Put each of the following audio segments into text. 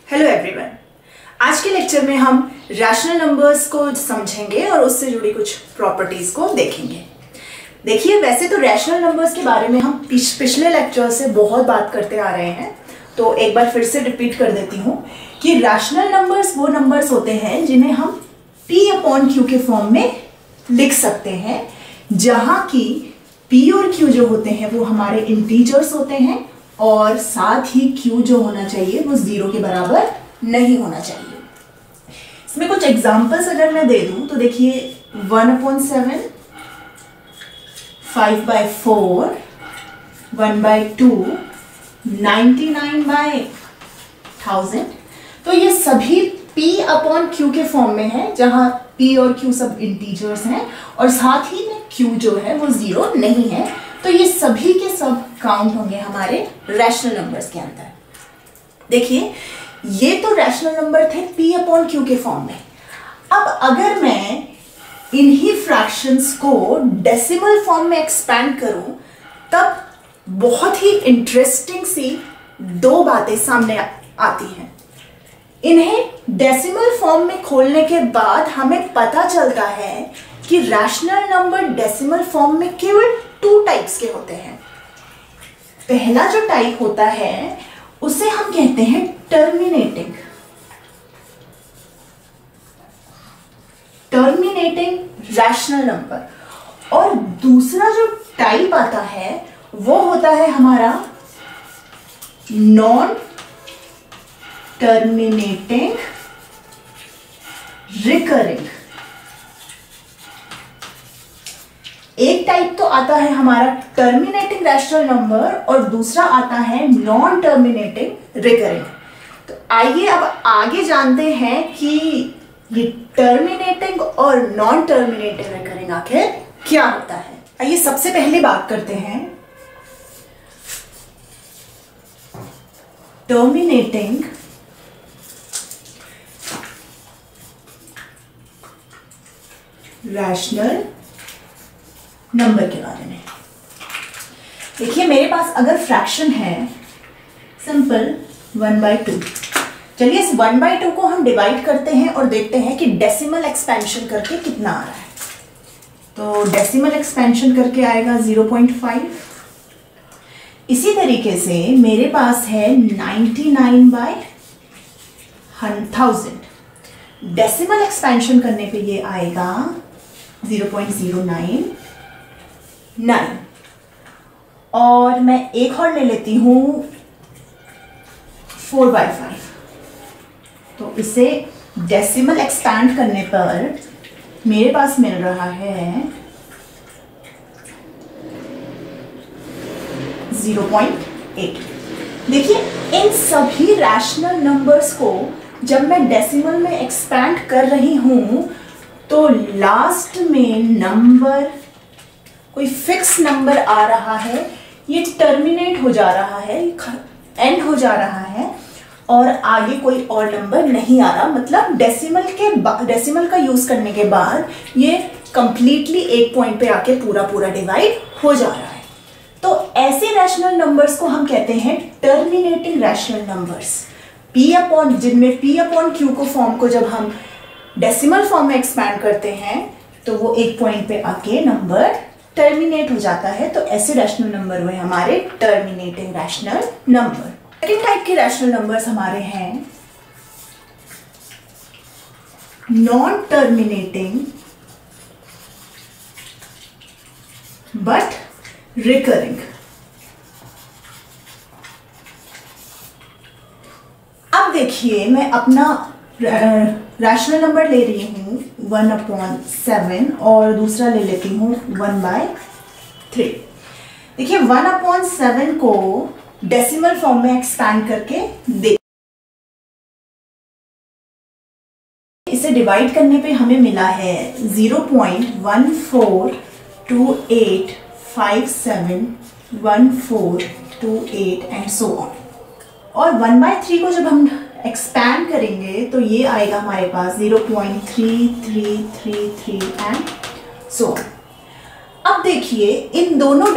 Hello everyone. आज के lecture में हम रैशनल नंबर्स को समझेंगे और उससे जुड़ी कुछ प्रॉपर्टीज को देखेंगे। देखिए, वैसे तो रैशनल नंबर्स के बारे में हम पिछले लेक्चर से बहुत बात करते आ रहे हैं, तो एक बार फिर से रिपीट कर देती हूँ कि रैशनल नंबर्स वो नंबर्स होते हैं जिन्हें हम P/Q के फॉर्म में लिख सकते हैं, जहाँ की P और Q जो होते हैं वो हमारे इंटीजर्स होते हैं और साथ ही Q जो होना चाहिए वो 0 के बराबर नहीं होना चाहिए। इसमें कुछ एग्जांपल्स अगर मैं दे दूं तो देखिए 1/7, 5/4, 1/2, 99/1000, तो ये सभी P/Q के फॉर्म में है, जहां P और Q सब इंटीजर्स हैं और साथ ही में Q जो है वो 0 नहीं है। तो ये सभी के सब काउंट होंगे हमारे रैशनल नंबर्स के अंदर। देखिए, ये तो रैशनल नंबर थे P/Q के फॉर्म में। अब अगर मैं इन्हीं फ्रैक्शंस को डेसिमल फॉर्म में एक्सपैंड करूं, तब बहुत ही इंटरेस्टिंग सी दो बातें सामने आती हैं। इन्हें डेसिमल फॉर्म में खोलने के बाद हमें पता चलता है कि रैशनल नंबर डेसिमल फॉर्म में केवल 2 टाइप्स के होते हैं। पहला जो टाइप होता है उसे हम कहते हैं टर्मिनेटिंग रैशनल नंबर, और दूसरा जो टाइप आता है वो होता है हमारा नॉन टर्मिनेटिंग रिकरिंग। एक टाइप तो आता है हमारा टर्मिनेटिंग रैशनल नंबर और दूसरा आता है नॉन टर्मिनेटिंग रिकरिंग। तो आइए अब आगे जानते हैं कि ये टर्मिनेटिंग और नॉन टर्मिनेटिंग रिकरिंग आखिर क्या होता है। आइए सबसे पहले बात करते हैं टर्मिनेटिंग रैशनल नंबर के बारे में। देखिए, मेरे पास अगर फ्रैक्शन है सिंपल 1/2, चलिए इस 1/2 को हम डिवाइड करते हैं और देखते हैं कि डेसिमल एक्सपेंशन करके कितना आ रहा है। तो डेसिमल एक्सपेंशन करके आएगा 0.5। इसी तरीके से मेरे पास है 99/1000, डेसिमल एक्सपेंशन करने पे ये आएगा 0.099। और मैं एक और ले लेती हूं 4/5, तो इसे डेसिमल एक्सपैंड करने पर मेरे पास मिल रहा है 0.8। देखिए, इन सभी रैशनल नंबर्स को जब मैं डेसिमल में एक्सपैंड कर रही हूं तो लास्ट में नंबर कोई फिक्स नंबर आ रहा है, ये टर्मिनेट हो जा रहा है, एंड हो जा रहा है और आगे कोई और नंबर नहीं आ रहा। मतलब डेसिमल का यूज करने के बाद ये कंप्लीटली एक पॉइंट पे आके पूरा डिवाइड हो जा रहा है। तो ऐसे रैशनल नंबर्स को हम कहते हैं टर्मिनेटिंग रैशनल नंबर्स। जिनमें P/Q को फॉर्म को जब हम डेसिमल फॉर्म में एक्सपैंड करते हैं तो वो एक पॉइंट पे आके नंबर टर्मिनेट हो जाता है। तो ऐसे रैशनल नंबर हुए हमारे terminating rational number. Second type के रैशनल नंबर्स हमारे हैं नॉन टर्मिनेटिंग बट रिकरिंग। अब देखिए, मैं अपना रैशनल नंबर ले रही हूं 1/7 और दूसरा ले लेती हूं 1/3। देखिए, 1/7 को डेसिमल फॉर्म में एक्सपैंड करके इसे डिवाइड करने पे हमें मिला है 0.1428571428 एंड सो ऑन। और 1/3 को जब हम एक्सपैंड करेंगे तो ये आएगा हमारे पास 0.3333 एंड सो ऑन। अब देखिए इन दोनों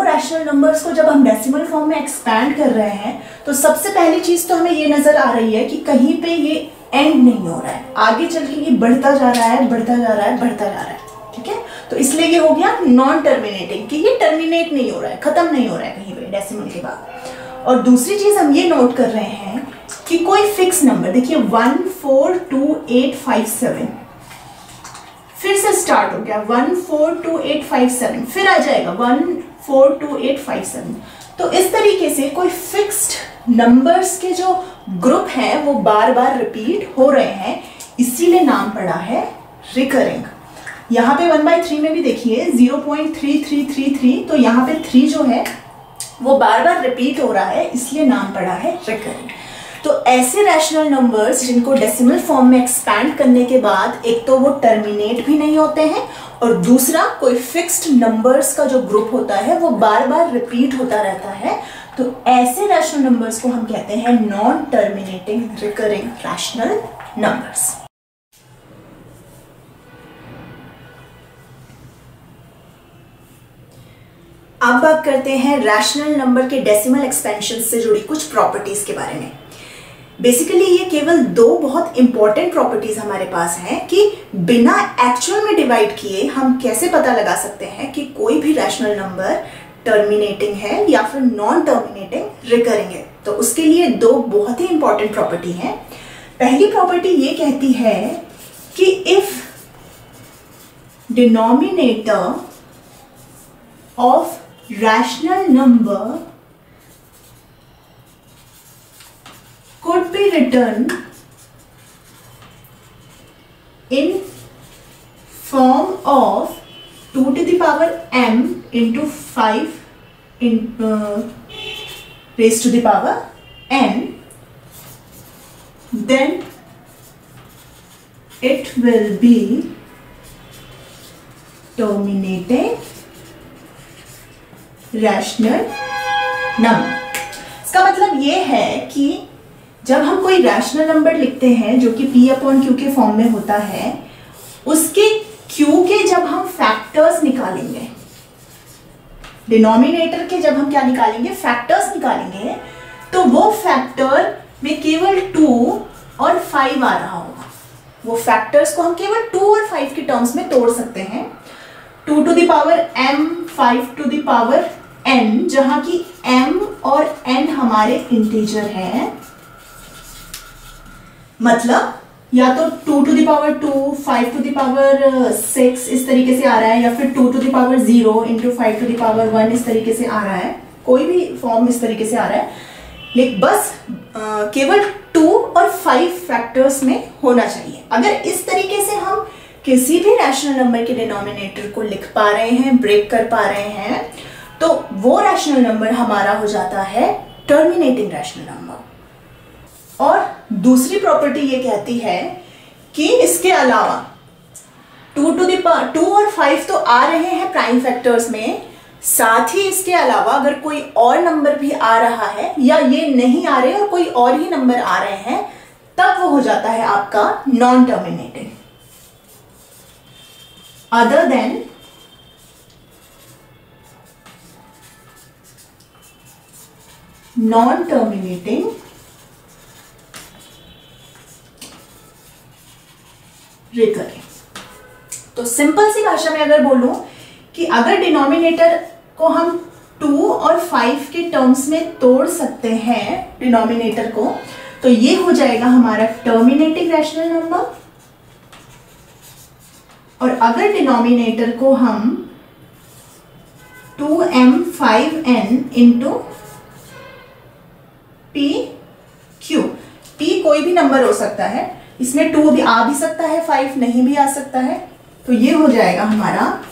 रैशनल नंबर्स को जब हम डेसिमल फॉर्म में एक्सपैंड कर रहे हैं तो सबसे पहली चीज तो हमें ये नजर आ रही है कि कहीं पे ये एंड नहीं हो रहा है, आगे चल के ये बढ़ता जा रहा है, बढ़ता जा रहा है, बढ़ता जा रहा है। ठीक है, तो इसलिए ये हो गया नॉन टर्मिनेटिंग, कि ये टर्मिनेट नहीं हो रहा है, खत्म नहीं हो रहा है कहीं पे डेसिमल के बाद। और दूसरी चीज हम ये नोट कर रहे हैं कि कोई फिक्स नंबर, देखिए 142857 फिर से स्टार्ट हो गया, 142857 फिर आ जाएगा 142857। तो इस तरीके से कोई फिक्स्ड नंबर्स के जो ग्रुप है वो बार बार रिपीट हो रहे हैं, इसीलिए नाम पड़ा है रिकरिंग। यहाँ पे 1/3 में भी देखिए 0.3333, तो यहाँ पे 3 जो है वो बार बार रिपीट हो रहा है, इसलिए नाम पड़ा है रिकरिंग। तो ऐसे रैशनल नंबर्स जिनको डेसिमल फॉर्म में एक्सपैंड करने के बाद एक तो वो टर्मिनेट भी नहीं होते हैं, और दूसरा कोई फिक्स्ड नंबर्स का जो ग्रुप होता है वो बार बार रिपीट होता रहता है, तो ऐसे रैशनल नंबर्स को हम कहते हैं non terminating recurring rational numbers. अब बात करते हैं रैशनल नंबर के डेसिमल एक्सपेंशन से जुड़ी कुछ प्रॉपर्टीज के बारे में। बेसिकली ये केवल दो बहुत इंपॉर्टेंट प्रॉपर्टीज हमारे पास हैं कि बिना एक्चुअल में डिवाइड किए हम कैसे पता लगा सकते हैं कि कोई भी रैशनल नंबर टर्मिनेटिंग है या फिर नॉन टर्मिनेटिंग रिकरिंग है। तो उसके लिए दो बहुत ही इंपॉर्टेंट प्रॉपर्टी हैं। पहली प्रॉपर्टी ये कहती है कि if denominator of rational number could be written in form of 2 to the power m into 5 raised to the power n, then it will be terminating rational number। इसका मतलब ये है कि जब हम कोई रैशनल नंबर लिखते हैं जो कि p/q के फॉर्म में होता है, उसके q के जब हम फैक्टर्स निकालेंगे, डिनोमिनेटर के जब हम क्या निकालेंगे, फैक्टर्स निकालेंगे, तो वो फैक्टर में केवल 2 और 5 आ रहा होगा। वो फैक्टर्स को हम केवल 2 और 5 के टर्म्स में तोड़ सकते हैं। 2 to the power m, 5 to the power n, जहां की m और n हमारे इंटीजर हैं, मतलब या तो 2 to the power 2, 5 to the power 6 इस तरीके से आ रहा है, या फिर 2 to the power 0 into 5 to the power 1 इस तरीके से आ रहा है, कोई भी फॉर्म इस तरीके से आ रहा है, लेकिन बस केवल 2 और 5 फैक्टर्स में होना चाहिए। अगर इस तरीके से हम किसी भी रैशनल नंबर के डिनोमिनेटर को लिख पा रहे हैं, ब्रेक कर पा रहे हैं, तो वो रैशनल नंबर हमारा हो जाता है टर्मिनेटिंग रैशनल नंबर। और दूसरी प्रॉपर्टी ये कहती है कि इसके अलावा 2 और 5 तो आ रहे हैं प्राइम फैक्टर्स में, साथ ही इसके अलावा अगर कोई और नंबर भी आ रहा है या ये नहीं आ रहे और कोई और ही नंबर आ रहे हैं, तब वो हो जाता है आपका non terminating. Other than non terminating recurring. तो सिंपल सी भाषा में अगर बोलूं कि अगर डिनोमिनेटर को हम 2 और 5 के टर्म्स में तोड़ सकते हैं डिनोमिनेटर को, तो ये हो जाएगा हमारा टर्मिनेटिंग रैशनल नंबर। और अगर डिनोमिनेटर को हम 2m 5n इंटू p कोई भी नंबर हो सकता है, इसमें 2 भी आ भी सकता है, 5 नहीं भी आ सकता है, तो ये हो जाएगा हमारा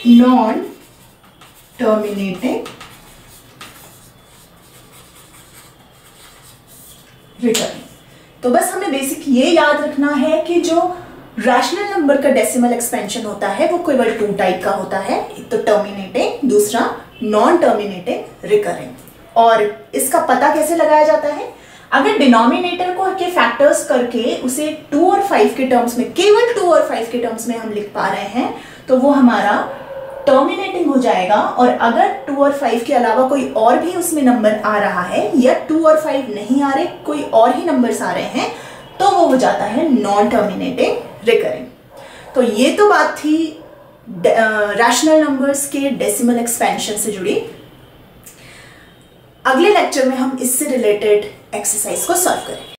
नॉन टर्मिनेटिंग रिकरिंग। तो बस हमें बेसिक ये याद रखना है कि जो रैशनल नंबर का डेसिमल एक्सपेंशन होता है वो केवल 2 टाइप का होता है, एक तो टर्मिनेटिंग, दूसरा नॉन टर्मिनेटिंग रिकरिंग। और इसका पता कैसे लगाया जाता है, अगर डिनोमिनेटर को के फैक्टर्स करके उसे 2 और 5 के टर्म्स में, केवल 2 और 5 के टर्म्स में हम लिख पा रहे हैं, तो वो हमारा टर्मिनेटिंग हो जाएगा। और अगर 2 और 5 के अलावा कोई और भी उसमें नंबर आ रहा है या 2 और 5 नहीं आ रहे, कोई और ही नंबर्स आ रहे हैं, तो वो हो जाता है नॉन टर्मिनेटिंग रिकरिंग। तो ये तो बात थी रैशनल नंबर्स के डेसिमल एक्सपेंशन से जुड़ी। अगले लेक्चर में हम इससे रिलेटेड एक्सरसाइज को सॉल्व करेंगे।